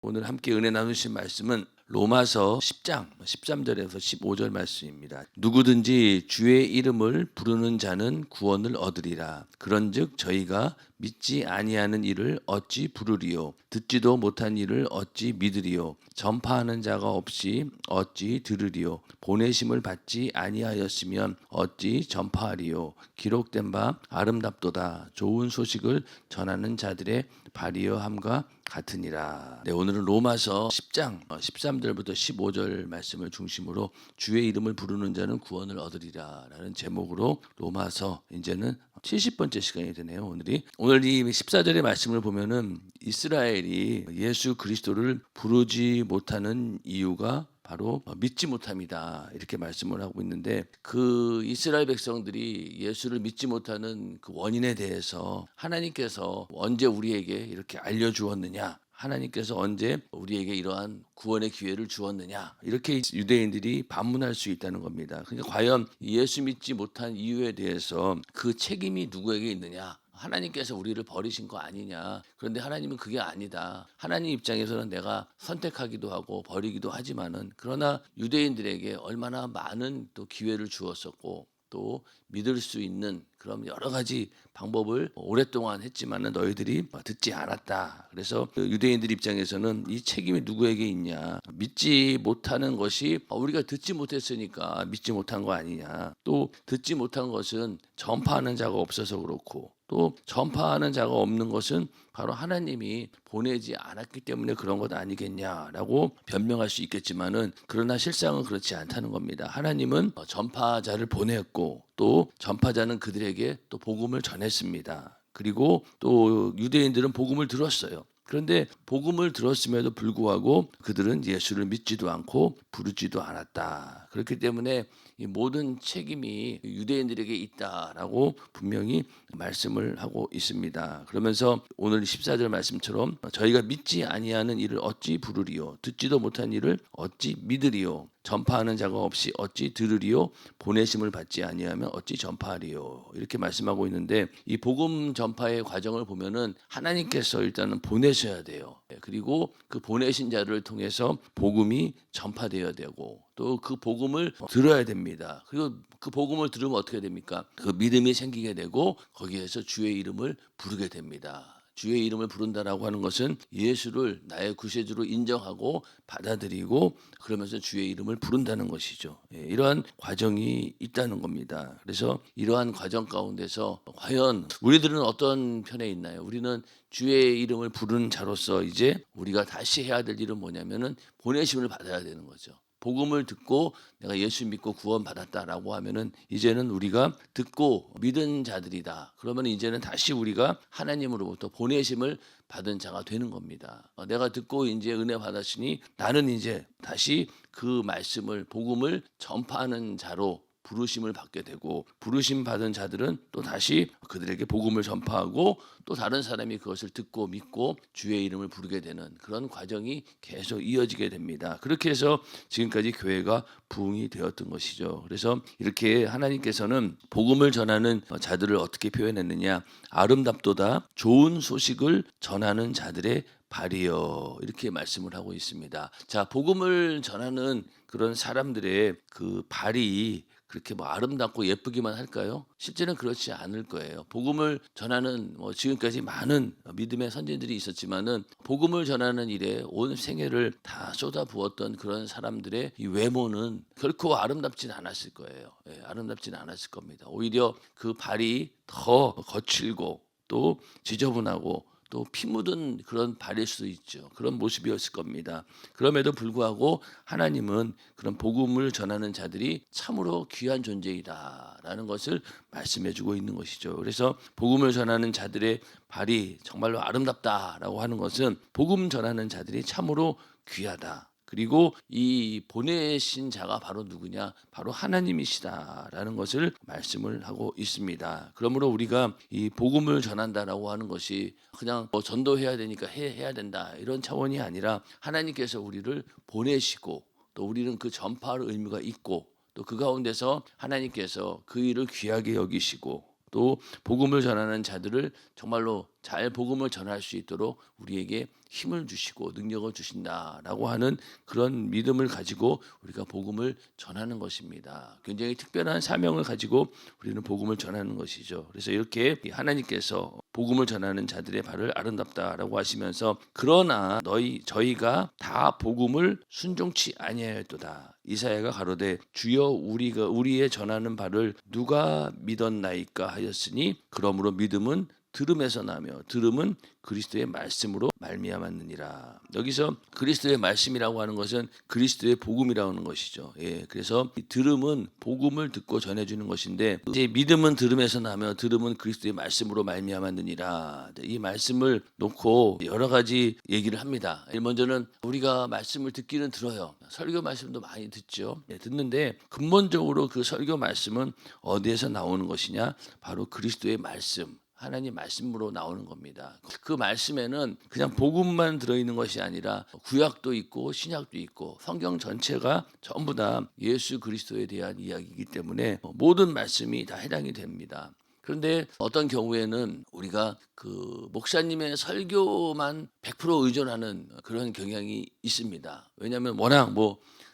오늘 함께 은혜 나누신 말씀은 로마서 10장 13절에서 15절 말씀입니다. 누구든지 주의 이름을 부르는 자는 구원을 얻으리라. 그런즉 저희가 믿지 아니하는 이를 어찌 부르리요? 듣지도 못한 이를 어찌 믿으리요? 전파하는 자가 없이 어찌 들으리요? 보내심을 받지 아니하였으면 어찌 전파하리요? 기록된 바 아름답도다. 좋은 소식을 전하는 자들의 발이여 함과 같으니라. 네, 오늘은 로마서 10장 13절부터 15절 말씀을 중심으로 주의 이름을 부르는 자는 구원을 얻으리라 라는 제목으로 로마서 이제는 70번째 시간이 되네요. 오늘 이 14절의 말씀을 보면은 이스라엘이 예수 그리스도를 부르지 못하는 이유가 바로 믿지 못함이다 이렇게 말씀을 하고 있는데, 그 이스라엘 백성들이 예수를 믿지 못하는 그 원인에 대해서 하나님께서 언제 우리에게 이렇게 알려주었느냐, 하나님께서 언제 우리에게 이러한 구원의 기회를 주었느냐, 이렇게 유대인들이 반문할 수 있다는 겁니다. 그러니까 과연 예수 믿지 못한 이유에 대해서 그 책임이 누구에게 있느냐, 하나님께서 우리를 버리신 거 아니냐. 그런데 하나님은 그게 아니다. 하나님 입장에서는 내가 선택하기도 하고 버리기도 하지만은, 그러나 유대인들에게 얼마나 많은 또 기회를 주었었고 또 믿을 수 있는 그런 여러 가지 방법을 오랫동안 했지만은 너희들이 듣지 않았다. 그래서 유대인들 입장에서는 이 책임이 누구에게 있냐, 믿지 못하는 것이 우리가 듣지 못했으니까 믿지 못한 거 아니냐, 또 듣지 못한 것은 전파하는 자가 없어서 그렇고, 또 전파하는 자가 없는 것은 바로 하나님이 보내지 않았기 때문에 그런 것 아니겠냐라고 변명할 수 있겠지만은, 그러나 실상은 그렇지 않다는 겁니다. 하나님은 전파자를 보냈고 또 전파자는 그들에게 또 복음을 전했습니다. 그리고 또 유대인들은 복음을 들었어요. 그런데 복음을 들었음에도 불구하고 그들은 예수를 믿지도 않고 부르지도 않았다. 그렇기 때문에 이 모든 책임이 유대인들에게 있다라고 분명히 말씀을 하고 있습니다. 그러면서 오늘 14절 말씀처럼 저희가 믿지 아니하는 이를 어찌 부르리요? 듣지도 못한 이를 어찌 믿으리요? 전파하는 자가 없이 어찌 들으리요? 보내심을 받지 아니하면 어찌 전파하리요? 이렇게 말씀하고 있는데, 이 복음 전파의 과정을 보면은 하나님께서 일단은 보내셔야 돼요. 그리고 그 보내신 자를 통해서 복음이 전파되어야 되고, 또 그 복음을 들어야 됩니다. 그리고 그 복음을 들으면 어떻게 됩니까? 그 믿음이 생기게 되고 거기에서 주의 이름을 부르게 됩니다. 주의 이름을 부른다라고 하는 것은 예수를 나의 구세주로 인정하고 받아들이고 그러면서 주의 이름을 부른다는 것이죠. 이러한 과정이 있다는 겁니다. 그래서 이러한 과정 가운데서 과연 우리들은 어떤 편에 있나요? 우리는 주의 이름을 부르는 자로서 이제 우리가 다시 해야 될 일은 뭐냐면은 보내심을 받아야 되는 거죠. 복음을 듣고 내가 예수 믿고 구원 받았다라고 하면은 이제는 우리가 듣고 믿은 자들이다. 그러면 이제는 다시 우리가 하나님으로부터 보내심을 받은 자가 되는 겁니다. 내가 듣고 이제 은혜 받았으니 나는 이제 다시 그 말씀을, 복음을 전파하는 자로 부르심을 받게 되고, 부르심 받은 자들은 또 다시 그들에게 복음을 전파하고 또 다른 사람이 그것을 듣고 믿고 주의 이름을 부르게 되는 그런 과정이 계속 이어지게 됩니다. 그렇게 해서 지금까지 교회가 부흥이 되었던 것이죠. 그래서 이렇게 하나님께서는 복음을 전하는 자들을 어떻게 표현했느냐, 아름답도다 좋은 소식을 전하는 자들의 발이여, 이렇게 말씀을 하고 있습니다. 자, 복음을 전하는 그런 사람들의 그 발이 그렇게 아름답고 예쁘기만 할까요? 실제는 그렇지 않을 거예요. 복음을 전하는 지금까지 많은 믿음의 선진들이 있었지만은 복음을 전하는 일에 온 생애를 다 쏟아부었던 그런 사람들의 이 외모는 결코 아름답진 않았을 거예요. 아름답진 않았을 겁니다. 오히려 그 발이 더 거칠고 또 지저분하고 또 피 묻은 그런 발일 수도 있죠. 그런 모습이었을 겁니다. 그럼에도 불구하고 하나님은 그런 복음을 전하는 자들이 참으로 귀한 존재이다라는 것을 말씀해주고 있는 것이죠. 그래서 복음을 전하는 자들의 발이 정말로 아름답다라고 하는 것은 복음 전하는 자들이 참으로 귀하다. 그리고 이 보내신 자가 바로 누구냐? 바로 하나님이시다라는 것을 말씀을 하고 있습니다. 그러므로 우리가 이 복음을 전한다라고 하는 것이 그냥 전도해야 되니까 해야 된다 이런 차원이 아니라, 하나님께서 우리를 보내시고 또 우리는 그 전파할 의무가 있고, 또 그 가운데서 하나님께서 그 일을 귀하게 여기시고 또 복음을 전하는 자들을 정말로 잘 복음을 전할 수 있도록 우리에게 힘을 주시고 능력을 주신다라고 하는 그런 믿음을 가지고 우리가 복음을 전하는 것입니다. 굉장히 특별한 사명을 가지고 우리는 복음을 전하는 것이죠. 그래서 이렇게 하나님께서 복음을 전하는 자들의 발을 아름답다라고 하시면서 그러나 저희가 다 복음을 순종치 아니하였도다. 이사야가 가로되 주여 우리의 전하는 바를 누가 믿었나이까 하였으니 그러므로 믿음은 들음에서 나며 들음은 그리스도의 말씀으로 말미암았느니라. 여기서 그리스도의 말씀이라고 하는 것은 그리스도의 복음이라고 하는 것이죠. 예, 그래서 들음은 복음을 듣고 전해주는 것인데 이제 믿음은 들음에서 나며 들음은 그리스도의 말씀으로 말미암았느니라. 이 말씀을 놓고 여러 가지 얘기를 합니다. 먼저는 우리가 말씀을 듣기는 들어요. 설교 말씀도 많이 듣죠. 예, 듣는데 근본적으로 그 설교 말씀은 어디에서 나오는 것이냐? 바로 그리스도의 말씀. 하나님 말씀으로 나오는 겁니다. 그 말씀에는 그냥 복음만 들어있는 것이 아니라 구약도 있고 신약도 있고 성경 전체가 전부 다 예수 그리스도에 대한 이야기이기 때문에 모든 말씀이 다 해당이 됩니다. 그런데 어떤 경우에는 우리가 그 목사님의 설교만 100% 의존하는 그런 경향이 있습니다. 왜냐하면 워낙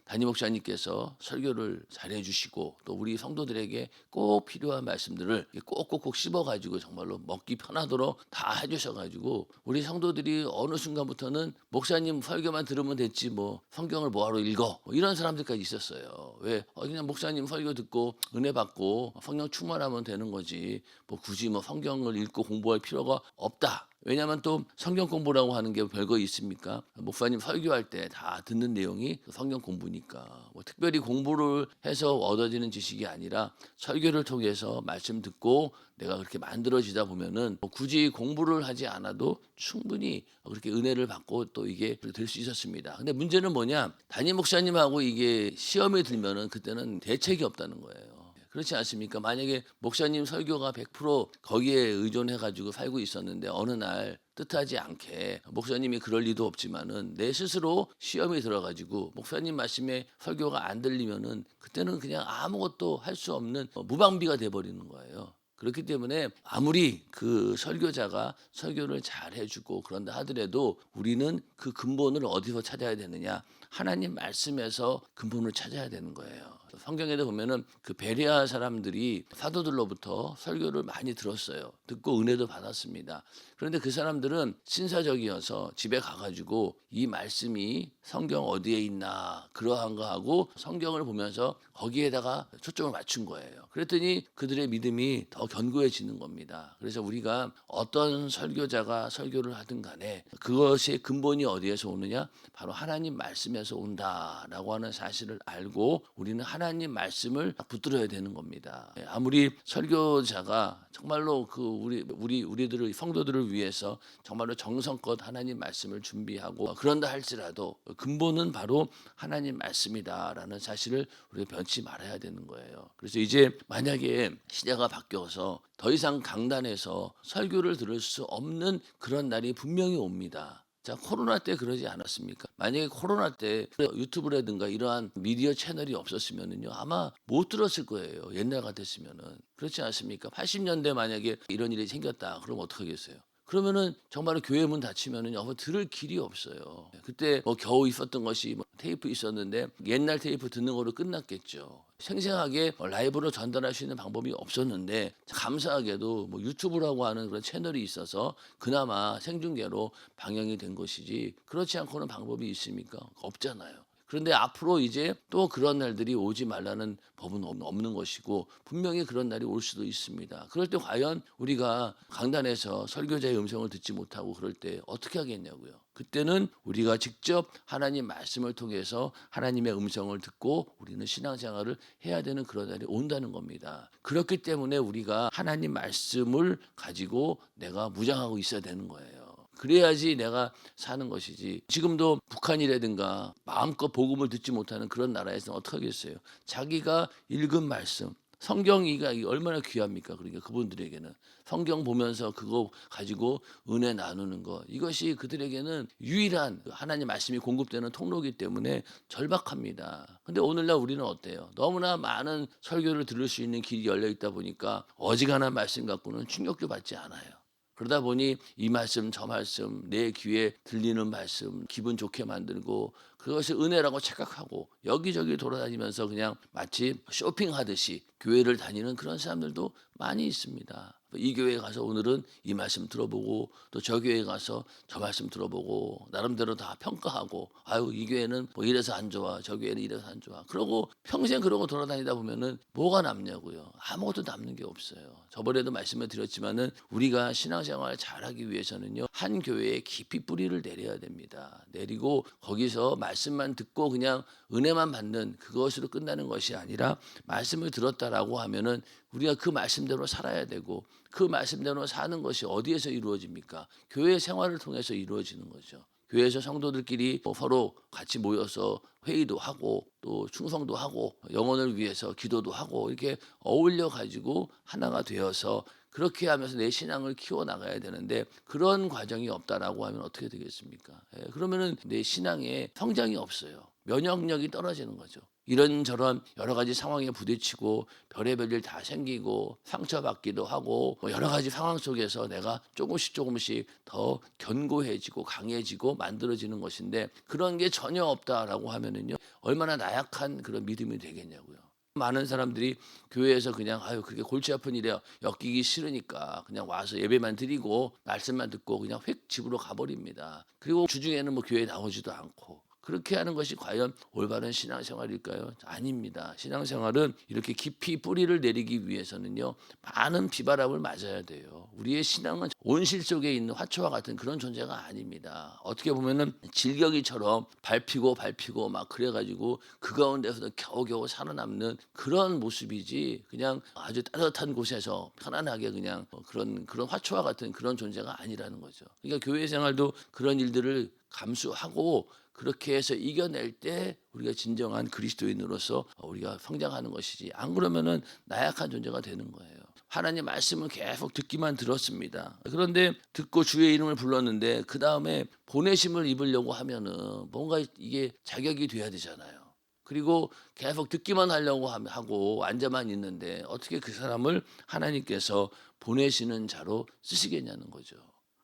담임 목사님께서 설교를 잘해주시고 또 우리 성도들에게 꼭 필요한 말씀들을 꼭꼭꼭 씹어가지고 정말로 먹기 편하도록 다 해주셔가지고 우리 성도들이 어느 순간부터는 목사님 설교만 들으면 됐지 성경을 뭐하러 읽어 이런 사람들까지 있었어요. 왜 그냥 목사님 설교 듣고 은혜 받고 성령 충만하면 되는 거지 굳이 성경을 읽고 공부할 필요가 없다. 왜냐하면 또 성경 공부라고 하는 게 별거 있습니까? 목사님 설교할 때 다 듣는 내용이 성경 공부니까 특별히 공부를 해서 얻어지는 지식이 아니라 설교를 통해서 말씀 듣고 내가 그렇게 만들어지다 보면은 굳이 공부를 하지 않아도 충분히 그렇게 은혜를 받고 또 이게 될 수 있었습니다. 근데 문제는 뭐냐? 담임 목사님하고 이게 시험에 들면은 그때는 대책이 없다는 거예요. 그렇지 않습니까? 만약에 목사님 설교가 100% 거기에 의존해가지고 살고 있었는데 어느 날 뜻하지 않게 목사님이 그럴 리도 없지만은 내 스스로 시험에 들어가지고 목사님 말씀에 설교가 안 들리면은 그때는 그냥 아무것도 할 수 없는 무방비가 돼버리는 거예요. 그렇기 때문에 아무리 그 설교자가 설교를 잘 해주고 그런다 하더라도 우리는 그 근본을 어디서 찾아야 되느냐? 하나님 말씀에서 근본을 찾아야 되는 거예요. 성경에도 보면은 그 베레아 사람들이 사도들로부터 설교를 많이 들었어요. 듣고 은혜도 받았습니다. 그런데 그 사람들은 신사적이어서 집에 가가지고 이 말씀이 성경 어디에 있나 그러한 거 하고 성경을 보면서 거기에다가 초점을 맞춘 거예요. 그랬더니 그들의 믿음이 더 견고해지는 겁니다. 그래서 우리가 어떤 설교자가 설교를 하든 간에 그것의 근본이 어디에서 오느냐? 바로 하나님 말씀에서 온다라고 하는 사실을 알고 우리는 하나님 말씀을 붙들어야 되는 겁니다. 아무리 설교자가 정말로 그 우리들을 성도들을 위해서 정말로 정성껏 하나님 말씀을 준비하고 그런다 할지라도 근본은 바로 하나님 말씀이다라는 사실을 우리가 변치 말아야 되는 거예요. 그래서 이제 만약에 시대가 바뀌어서 더 이상 강단에서 설교를 들을 수 없는 그런 날이 분명히 옵니다. 자, 코로나 때 그러지 않았습니까? 만약에 코로나 때 유튜브라든가 이러한 미디어 채널이 없었으면은요, 아마 못 들었을 거예요. 옛날 같았으면은. 그렇지 않습니까? 80년대 만약에 이런 일이 생겼다. 그럼 어떡하겠어요? 그러면은 정말 교회 문 닫히면은 들을 길이 없어요. 그때 겨우 있었던 것이 테이프 있었는데 옛날 테이프 듣는 거로 끝났겠죠. 생생하게 라이브로 전달할 수 있는 방법이 없었는데 감사하게도 유튜브라고 하는 그런 채널이 있어서 그나마 생중계로 방영이 된 것이지 그렇지 않고는 방법이 있습니까? 없잖아요. 그런데 앞으로 이제 또 그런 날들이 오지 말라는 법은 없는 것이고 분명히 그런 날이 올 수도 있습니다. 그럴 때 과연 우리가 강단에서 설교자의 음성을 듣지 못하고 그럴 때 어떻게 하겠냐고요. 그때는 우리가 직접 하나님 말씀을 통해서 하나님의 음성을 듣고 우리는 신앙생활을 해야 되는 그런 날이 온다는 겁니다. 그렇기 때문에 우리가 하나님 말씀을 가지고 내가 무장하고 있어야 되는 거예요. 그래야지 내가 사는 것이지. 지금도 북한이라든가 마음껏 복음을 듣지 못하는 그런 나라에서는 어떻게 하겠어요? 자기가 읽은 말씀, 성경이가 얼마나 귀합니까? 그러니까 그분들에게는 성경 보면서 그거 가지고 은혜 나누는 것 이것이 그들에게는 유일한 하나님 말씀이 공급되는 통로이기 때문에 절박합니다. 근데 오늘날 우리는 어때요? 너무나 많은 설교를 들을 수 있는 길이 열려 있다 보니까 어지간한 말씀 갖고는 충격도 받지 않아요. 그러다 보니 이 말씀 저 말씀 내 귀에 들리는 말씀 기분 좋게 만들고 그것이 은혜라고 착각하고 여기저기 돌아다니면서 그냥 마치 쇼핑하듯이 교회를 다니는 그런 사람들도 많이 있습니다. 이 교회에 가서 오늘은 이 말씀 들어보고 또 저 교회에 가서 저 말씀 들어보고 나름대로 다 평가하고 아유 이 교회는 뭐 이래서 안 좋아 저 교회는 이래서 안 좋아 그러고 평생 그러고 돌아다니다 보면은 뭐가 남냐고요. 아무것도 남는 게 없어요. 저번에도 말씀을 드렸지만은 우리가 신앙생활을 잘하기 위해서는요 한 교회에 깊이 뿌리를 내려야 됩니다. 내리고 거기서 말씀만 듣고 그냥 은혜만 받는 그것으로 끝나는 것이 아니라 말씀을 들었다라고 하면은 우리가 그 말씀대로 살아야 되고 그 말씀대로 사는 것이 어디에서 이루어집니까? 교회 생활을 통해서 이루어지는 거죠. 교회에서 성도들끼리 서로 같이 모여서 회의도 하고 또 충성도 하고 영혼을 위해서 기도도 하고 이렇게 어울려 가지고 하나가 되어서 그렇게 하면서 내 신앙을 키워나가야 되는데 그런 과정이 없다라고 하면 어떻게 되겠습니까? 그러면은 내 신앙에 성장이 없어요. 면역력이 떨어지는 거죠. 이런저런 여러 가지 상황에 부딪히고 별의별 일 다 생기고 상처받기도 하고 여러 가지 상황 속에서 내가 조금씩 더 견고해지고 강해지고 만들어지는 것인데 그런 게 전혀 없다라고 하면은요 얼마나 나약한 그런 믿음이 되겠냐고요. 많은 사람들이 교회에서 그냥 아유 그렇게 골치 아픈 일에 엮이기 싫으니까 그냥 와서 예배만 드리고 말씀만 듣고 그냥 휙 집으로 가버립니다. 그리고 주중에는 뭐 교회 나오지도 않고 그렇게 하는 것이 과연 올바른 신앙생활일까요? 아닙니다. 신앙생활은 이렇게 깊이 뿌리를 내리기 위해서는요 많은 비바람을 맞아야 돼요. 우리의 신앙은 온실 속에 있는 화초와 같은 그런 존재가 아닙니다. 어떻게 보면은 질겨기처럼 밟히고 막 그래가지고 그 가운데서도 겨우겨우 살아남는 그런 모습이지 그냥 아주 따뜻한 곳에서 편안하게 그냥 그런 화초와 같은 그런 존재가 아니라는 거죠. 그러니까 교회 생활도 그런 일들을 감수하고 그렇게 해서 이겨낼 때 우리가 진정한 그리스도인으로서 우리가 성장하는 것이지 안 그러면은 나약한 존재가 되는 거예요. 하나님 말씀을 계속 듣기만 들었습니다. 그런데 듣고 주의 이름을 불렀는데 그 다음에 보내심을 입으려고 하면은 뭔가 이게 자격이 돼야 되잖아요. 그리고 계속 듣기만 하려고 하고 앉아만 있는데 어떻게 그 사람을 하나님께서 보내시는 자로 쓰시겠냐는 거죠.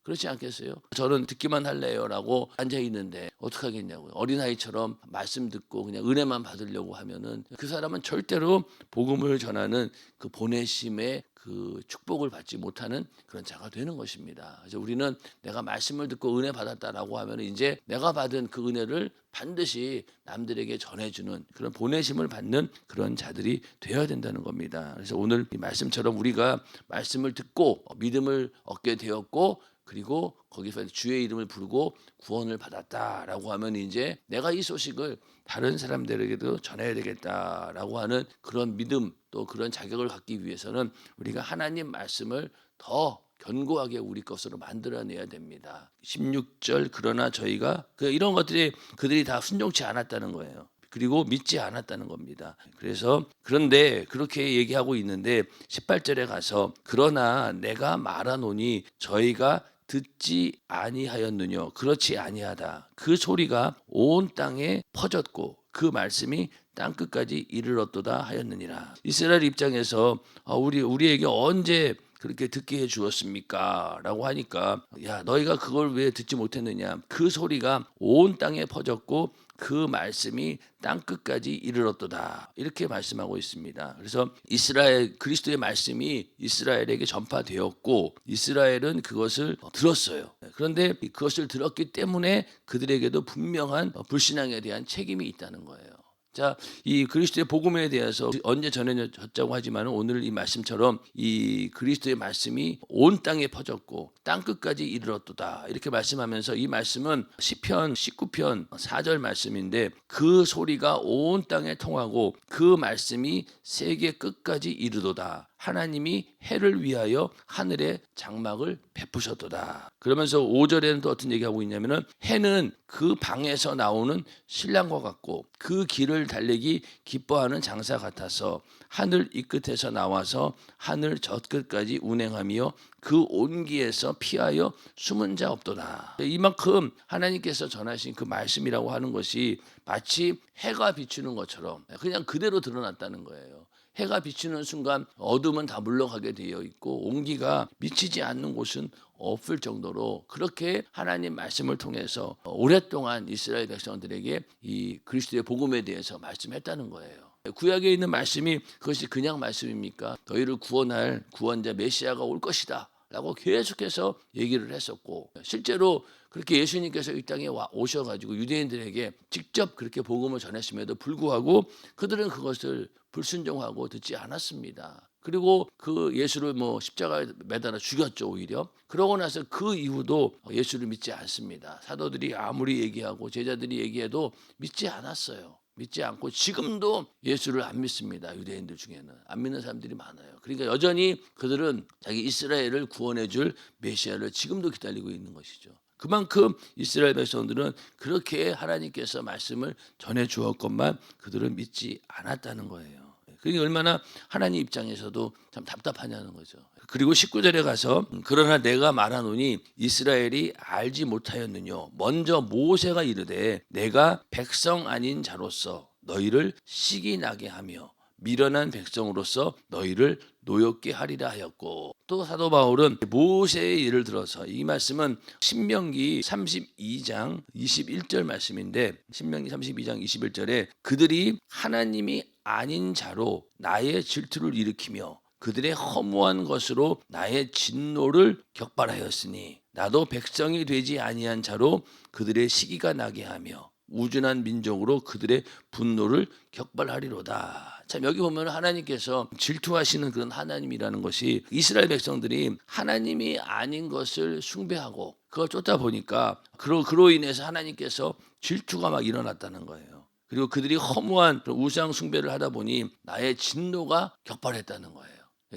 그렇지 않겠어요? 저는 듣기만 할래요라고 앉아 있는데 어떻게 하겠냐고요. 어린아이처럼 말씀 듣고 그냥 은혜만 받으려고 하면은 그 사람은 절대로 복음을 전하는 그 보내심의 그 축복을 받지 못하는 그런 자가 되는 것입니다. 그래서 우리는 내가 말씀을 듣고 은혜 받았다라고 하면 이제 내가 받은 그 은혜를 반드시 남들에게 전해주는 그런 보내심을 받는 그런 자들이 되어야 된다는 겁니다. 그래서 오늘 이 말씀처럼 우리가 말씀을 듣고 믿음을 얻게 되었고 그리고 거기서 주의 이름을 부르고 구원을 받았다라고 하면 이제 내가 이 소식을 다른 사람들에게도 전해야 되겠다라고 하는 그런 믿음 또 그런 자격을 갖기 위해서는 우리가 하나님 말씀을 더 견고하게 우리 것으로 만들어내야 됩니다. 16절 그러나 저희가 이런 것들이 그들이 다 순종치 않았다는 거예요. 그리고 믿지 않았다는 겁니다. 그래서 그런데 그렇게 얘기하고 있는데 18절에 가서 그러나 내가 말하노니 저희가 듣지 아니하였느뇨 그렇지 아니하다. 그 소리가 온 땅에 퍼졌고 그 말씀이 땅 끝까지 이르렀도다 하였느니라. 이스라엘 입장에서 우리에게 언제 그렇게 듣게 해 주었습니까? 라고 하니까 야 너희가 그걸 왜 듣지 못했느냐. 그 소리가 온 땅에 퍼졌고 그 말씀이 땅 끝까지 이르렀도다. 이렇게 말씀하고 있습니다. 그래서 이스라엘 그리스도의 말씀이 이스라엘에게 전파되었고 이스라엘은 그것을 들었어요. 그런데 그것을 들었기 때문에 그들에게도 분명한 불신앙에 대한 책임이 있다는 거예요. 자, 이 그리스도의 복음에 대해서 언제 전해졌다고 하지만 오늘 이 말씀처럼 이 그리스도의 말씀이 온 땅에 퍼졌고 땅 끝까지 이르렀도다 이렇게 말씀하면서 이 말씀은 시편 19편 4절 말씀인데 그 소리가 온 땅에 통하고 그 말씀이 세계 끝까지 이르도다. 하나님이 해를 위하여 하늘에 장막을 베푸셨도다. 그러면서 5절에는 또 어떤 얘기하고 있냐면은 해는 그 방에서 나오는 신랑과 같고 그 길을 달리기 기뻐하는 장사 같아서 하늘 이 끝에서 나와서 하늘 저 끝까지 운행하며 그 온기에서 피하여 숨은 자 없도다. 이만큼 하나님께서 전하신 그 말씀이라고 하는 것이 마치 해가 비추는 것처럼 그냥 그대로 드러났다는 거예요. 해가 비치는 순간 어둠은 다 물러가게 되어 있고 온기가 미치지 않는 곳은 없을 정도로 그렇게 하나님 말씀을 통해서 오랫동안 이스라엘 백성들에게 이 그리스도의 복음에 대해서 말씀했다는 거예요. 구약에 있는 말씀이 그것이 그냥 말씀입니까? 너희를 구원할 구원자 메시아가 올 것이다 라고 계속해서 얘기를 했었고, 실제로 그렇게 예수님께서 이 땅에 오셔가지고 유대인들에게 직접 그렇게 복음을 전했음에도 불구하고 그들은 그것을 불순종하고 듣지 않았습니다. 그리고 그 예수를 십자가에 매달아 죽였죠. 오히려 그러고 나서 그 이후도 예수를 믿지 않습니다. 사도들이 아무리 얘기하고 제자들이 얘기해도 믿지 않았어요. 믿지 않고 지금도 예수를 안 믿습니다. 유대인들 중에는 안 믿는 사람들이 많아요. 그러니까 여전히 그들은 자기 이스라엘을 구원해 줄 메시아를 지금도 기다리고 있는 것이죠. 그만큼 이스라엘 백성들은 그렇게 하나님께서 말씀을 전해 주었건만 그들은 믿지 않았다는 거예요. 그러니 얼마나 하나님 입장에서도 참 답답하냐는 거죠. 그리고 19절에 가서 그러나 내가 말하노니 이스라엘이 알지 못하였느뇨. 먼저 모세가 이르되 내가 백성 아닌 자로서 너희를 시기 나게 하며 미련한 백성으로서 너희를 노엽게 하리라 하였고, 또 사도 바울은 모세의 예를 들어서 이 말씀은 신명기 32장 21절 말씀인데, 신명기 32장 21절에 그들이 하나님이 아닌 자로 나의 질투를 일으키며 그들의 허무한 것으로 나의 진노를 격발하였으니 나도 백성이 되지 아니한 자로 그들의 시기가 나게 하며 우준한 민족으로 그들의 분노를 격발하리로다. 참, 여기 보면 하나님께서 질투하시는 그런 하나님이라는 것이 이스라엘 백성들이 하나님이 아닌 것을 숭배하고 그걸 쫓다 보니까 그로 인해서 하나님께서 질투가 막 일어났다는 거예요. 그리고 그들이 허무한 우상 숭배를 하다 보니 나의 진노가 격발했다는 거예요.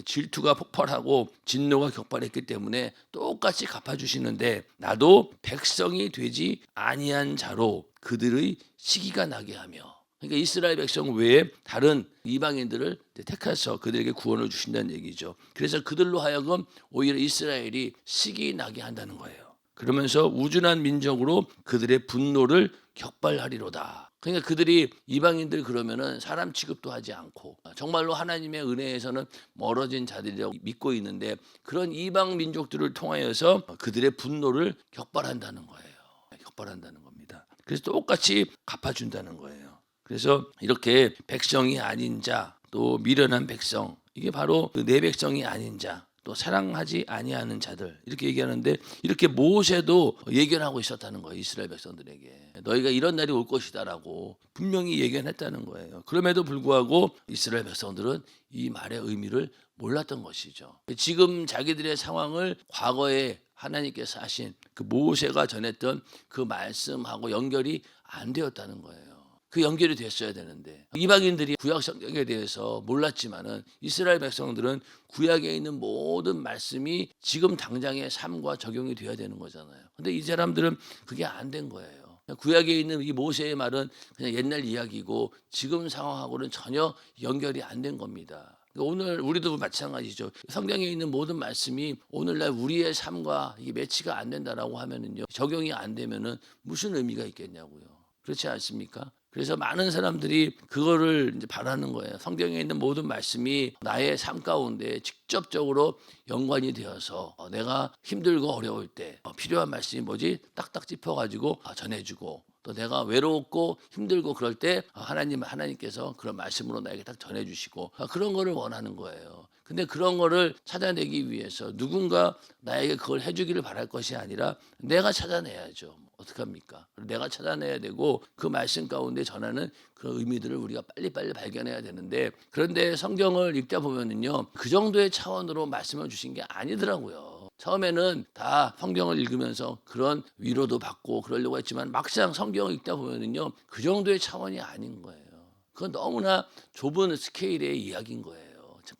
질투가 폭발하고 진노가 격발했기 때문에 똑같이 갚아주시는데 나도 백성이 되지 아니한 자로 그들의 시기가 나게 하며, 그러니까 이스라엘 백성 외에 다른 이방인들을 택해서 그들에게 구원을 주신다는 얘기죠. 그래서 그들로 하여금 오히려 이스라엘이 시기 나게 한다는 거예요. 그러면서 우준한 민족으로 그들의 분노를 격발하리로다. 그러니까 그들이 이방인들 그러면은 사람 취급도 하지 않고 정말로 하나님의 은혜에서는 멀어진 자들이라고 믿고 있는데, 그런 이방 민족들을 통하여서 그들의 분노를 격발한다는 거예요. 격발한다는 겁니다. 그래서 똑같이 갚아준다는 거예요. 그래서 이렇게 백성이 아닌 자, 또 미련한 백성, 이게 바로 내 백성이 아닌 자, 또 사랑하지 아니하는 자들, 이렇게 얘기하는데, 이렇게 모세도 예견하고 있었다는 거예요. 이스라엘 백성들에게 너희가 이런 날이 올 것이다라고 분명히 예견했다는 거예요. 그럼에도 불구하고 이스라엘 백성들은 이 말의 의미를 몰랐던 것이죠. 지금 자기들의 상황을 과거에 하나님께서 하신 그 모세가 전했던 그 말씀하고 연결이 안 되었다는 거예요. 그 연결이 됐어야 되는데, 이방인들이 구약 성경에 대해서 몰랐지만은 이스라엘 백성들은 구약에 있는 모든 말씀이 지금 당장의 삶과 적용이 되어야 되는 거잖아요. 근데 이 사람들은 그게 안 된 거예요. 구약에 있는 이 모세의 말은 그냥 옛날 이야기고 지금 상황하고는 전혀 연결이 안 된 겁니다. 오늘 우리도 마찬가지죠. 성경에 있는 모든 말씀이 오늘날 우리의 삶과 이게 매치가 안 된다라고 하면은요, 적용이 안 되면은 무슨 의미가 있겠냐고요. 그렇지 않습니까? 그래서 많은 사람들이 그거를 이제 바라는 거예요. 성경에 있는 모든 말씀이 나의 삶 가운데 직접적으로 연관이 되어서 내가 힘들고 어려울 때 필요한 말씀이 뭐지? 딱딱 짚어가지고 전해주고, 또 내가 외롭고 힘들고 그럴 때 하나님께서 그런 말씀으로 나에게 딱 전해주시고, 그런 거를 원하는 거예요. 근데 그런 거를 찾아내기 위해서 누군가 나에게 그걸 해주기를 바랄 것이 아니라 내가 찾아내야죠. 어떡합니까? 내가 찾아내야 되고 그 말씀 가운데 전하는 그 의미들을 우리가 빨리빨리 발견해야 되는데, 그런데 성경을 읽다 보면은요, 그 정도의 차원으로 말씀을 주신 게 아니더라고요. 처음에는 다 성경을 읽으면서 그런 위로도 받고 그러려고 했지만 막상 성경을 읽다 보면은요, 그 정도의 차원이 아닌 거예요. 그건 너무나 좁은 스케일의 이야기인 거예요.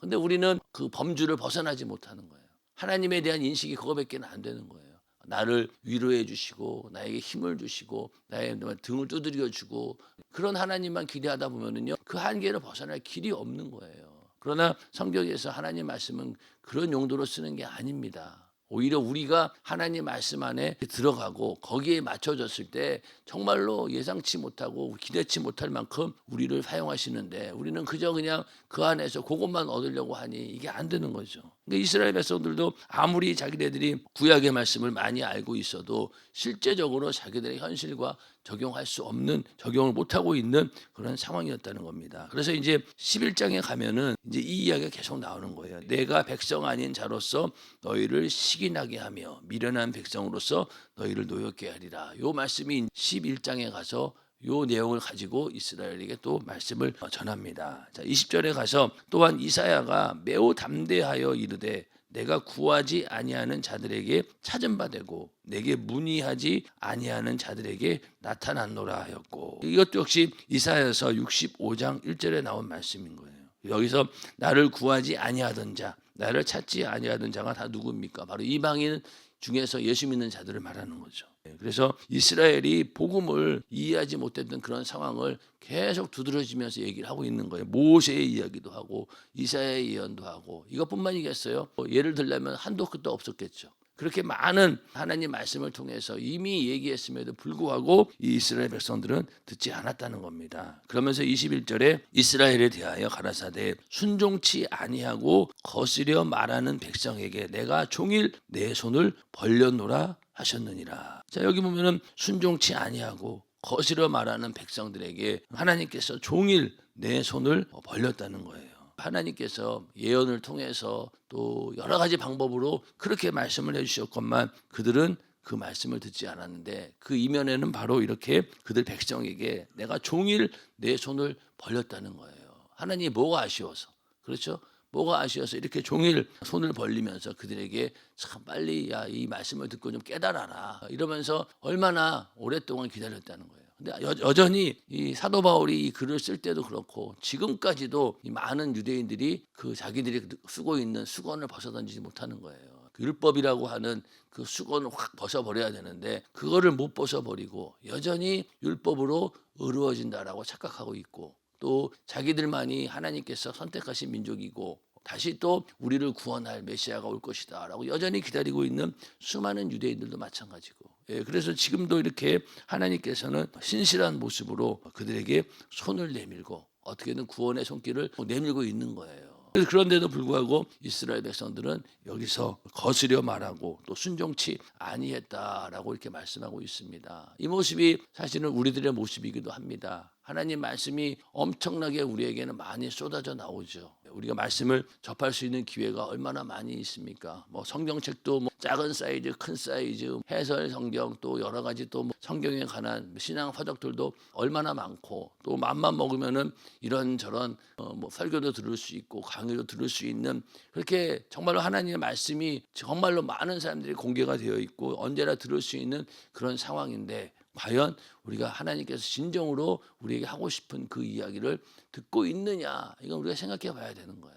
근데 우리는 그 범주를 벗어나지 못하는 거예요. 하나님에 대한 인식이 그거밖에 안 되는 거예요. 나를 위로해 주시고 나에게 힘을 주시고 나의 등을 두드려 주고, 그런 하나님만 기대하다 보면은요, 그 한계를 벗어날 길이 없는 거예요. 그러나 성경에서 하나님 말씀은 그런 용도로 쓰는 게 아닙니다. 오히려 우리가 하나님 말씀 안에 들어가고 거기에 맞춰졌을 때 정말로 예상치 못하고 기대치 못할 만큼 우리를 사용하시는데 우리는 그냥 그 안에서 그것만 얻으려고 하니 이게 안 되는 거죠. 그러니까 이스라엘 백성들도 아무리 자기네들이 구약의 말씀을 많이 알고 있어도 실제적으로 자기들의 현실과 적용할 수 없는, 적용을 못하고 있는 그런 상황이었다는 겁니다. 그래서 이제 11장에 가면은 이제 이 이야기가 계속 나오는 거예요. 내가 백성 아닌 자로서 너희를 시기나게 하며 미련한 백성으로서 너희를 노엽게 하리라. 요 말씀이 11장에 가서 요 내용을 가지고 이스라엘에게 또 말씀을 전합니다. 자, 20절에 가서 또한 이사야가 매우 담대하여 이르되 내가 구하지 아니하는 자들에게 찾은 바 되고 내게 문의하지 아니하는 자들에게 나타났노라 하였고, 이것도 역시 이사야서 65장 1절에 나온 말씀인 거예요. 여기서 나를 구하지 아니하던 자, 나를 찾지 아니하던 자가 다 누굽니까? 바로 이방인 중에서 예수 믿는 자들을 말하는 거죠. 그래서 이스라엘이 복음을 이해하지 못했던 그런 상황을 계속 두드러지면서 얘기를 하고 있는 거예요. 모세의 이야기도 하고 이사야의 예언도 하고, 이것뿐만이겠어요? 예를 들려면 한도 끝도 없었겠죠. 그렇게 많은 하나님 말씀을 통해서 이미 얘기했음에도 불구하고 이 이스라엘 백성들은 듣지 않았다는 겁니다. 그러면서 21절에 이스라엘에 대하여 가라사대 순종치 아니하고 거스려 말하는 백성에게 내가 종일 내 손을 벌려노라 하셨느니라. 자, 여기 보면은 순종치 아니하고 거스려 말하는 백성들에게 하나님께서 종일 내 손을 벌렸다는 거예요. 하나님께서 예언을 통해서 또 여러 가지 방법으로 그렇게 말씀을 해주셨건만 그들은 그 말씀을 듣지 않았는데, 그 이면에는 바로 이렇게 그들 백성에게 내가 종일 내 손을 벌렸다는 거예요. 하나님이 뭐가 아쉬워서, 그렇죠? 뭐가 아쉬워서 이렇게 종일 손을 벌리면서 그들에게 참 빨리 야, 이 말씀을 듣고 좀 깨달아라 이러면서 얼마나 오랫동안 기다렸다는 거예요. 근데 여전히 이 사도 바울이 이 글을 쓸 때도 그렇고 지금까지도 이 많은 유대인들이 그 자기들이 쓰고 있는 수건을 벗어던지지 못하는 거예요. 그 율법이라고 하는 그 수건을 확 벗어버려야 되는데 그거를 못 벗어버리고 여전히 율법으로 의로워진다라고 착각하고 있고, 또 자기들만이 하나님께서 선택하신 민족이고 다시 또 우리를 구원할 메시아가 올 것이다 라고 여전히 기다리고 있는 수많은 유대인들도 마찬가지고, 그래서 지금도 이렇게 하나님께서는 신실한 모습으로 그들에게 손을 내밀고 어떻게든 구원의 손길을 내밀고 있는 거예요. 그런데도 불구하고 이스라엘 백성들은 여기서 거스려 말하고 또 순종치 아니했다라고 이렇게 말씀하고 있습니다. 이 모습이 사실은 우리들의 모습이기도 합니다. 하나님 말씀이 엄청나게 우리에게는 많이 쏟아져 나오죠. 우리가 말씀을 접할 수 있는 기회가 얼마나 많이 있습니까? 뭐 성경책도 뭐 작은 사이즈, 큰 사이즈, 해설 성경, 또 여러 가지 또 성경에 관한 신앙 서적들도 얼마나 많고, 또 맘만 먹으면은 이런저런 뭐 설교도 들을 수 있고 강의도 들을 수 있는, 그렇게 정말로 하나님의 말씀이 정말로 많은 사람들이 공개가 되어 있고 언제나 들을 수 있는 그런 상황인데, 과연 우리가 하나님께서 진정으로 우리에게 하고 싶은 그 이야기를 듣고 있느냐, 이건 우리가 생각해 봐야 되는 거예요.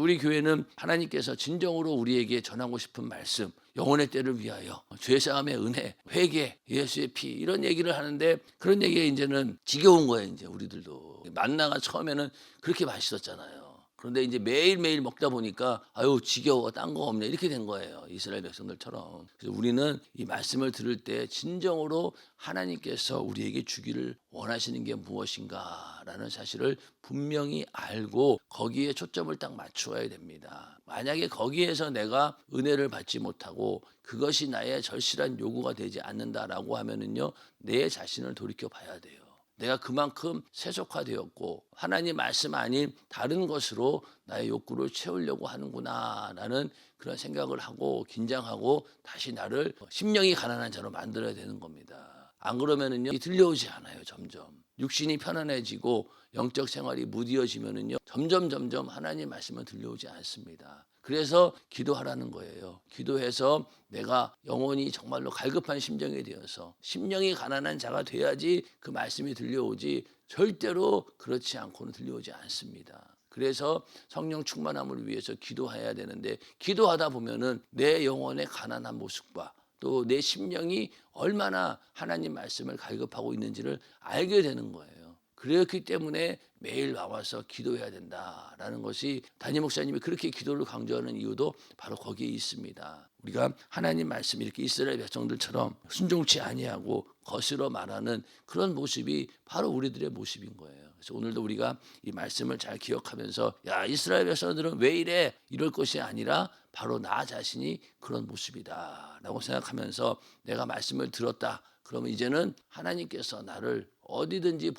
우리 교회는 하나님께서 진정으로 우리에게 전하고 싶은 말씀, 영혼의 때를 위하여, 죄사함의 은혜, 회개, 예수의 피, 이런 얘기를 하는데 그런 얘기가 이제는 지겨운 거예요. 이제 우리들도 만나가 처음에는 그렇게 맛있었잖아요. 그런데 이제 매일매일 먹다 보니까 아유 지겨워, 딴 거 없네, 이렇게 된 거예요. 이스라엘 백성들처럼. 그래서 우리는 이 말씀을 들을 때 진정으로 하나님께서 우리에게 주기를 원하시는 게 무엇인가라는 사실을 분명히 알고 거기에 초점을 딱 맞추어야 됩니다. 만약에 거기에서 내가 은혜를 받지 못하고 그것이 나의 절실한 요구가 되지 않는다라고 하면은요, 내 자신을 돌이켜 봐야 돼요. 내가 그만큼 세속화되었고 하나님 말씀 아닌 다른 것으로 나의 욕구를 채우려고 하는구나 라는 그런 생각을 하고 긴장하고 다시 나를 심령이 가난한 자로 만들어야 되는 겁니다. 안 그러면은요 들려오지 않아요. 점점 육신이 편안해지고 영적 생활이 무디어지면은요 점점 하나님 말씀은 들려오지 않습니다. 그래서 기도하라는 거예요. 기도해서 내가 영혼이 정말로 갈급한 심정이 되어서 심령이 가난한 자가 돼야지 그 말씀이 들려오지, 절대로 그렇지 않고는 들려오지 않습니다. 그래서 성령 충만함을 위해서 기도해야 되는데, 기도하다 보면은 내 영혼의 가난한 모습과 또 내 심령이 얼마나 하나님 말씀을 갈급하고 있는지를 알게 되는 거예요. 그렇기 때문에 매일 나와서 기도해야 된다라는 것이 담임 목사님이 그렇게 기도를 강조하는 이유도 바로 거기에 있습니다. 우리가 하나님 말씀 이렇게 이스라엘 백성들처럼 순종치 아니하고 거스러 말하는 그런 모습이 바로 우리들의 모습인 거예요. 그래서 오늘도 우리가 이 말씀을 잘 기억하면서 야 이스라엘 백성들은 왜 이래 이럴 것이 아니라 바로 나 자신이 그런 모습이다라고 생각하면서 내가 말씀을 들었다. 그러면 이제는 하나님께서 나를 어디든지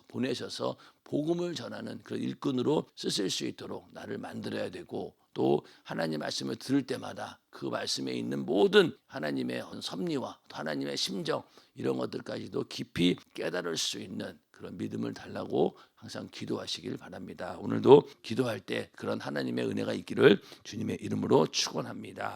보내셔서 복음을 전하는 그런 일꾼으로 쓰실 수 있도록 나를 만들어야 되고 또 하나님 말씀을 들을 때마다 그 말씀에 있는 모든 하나님의 섭리와 하나님의 심정 이런 것들까지도 깊이 깨달을 수 있는 그런 믿음을 달라고 항상 기도하시길 바랍니다. 오늘도 기도할 때 그런 하나님의 은혜가 있기를 주님의 이름으로 축원합니다.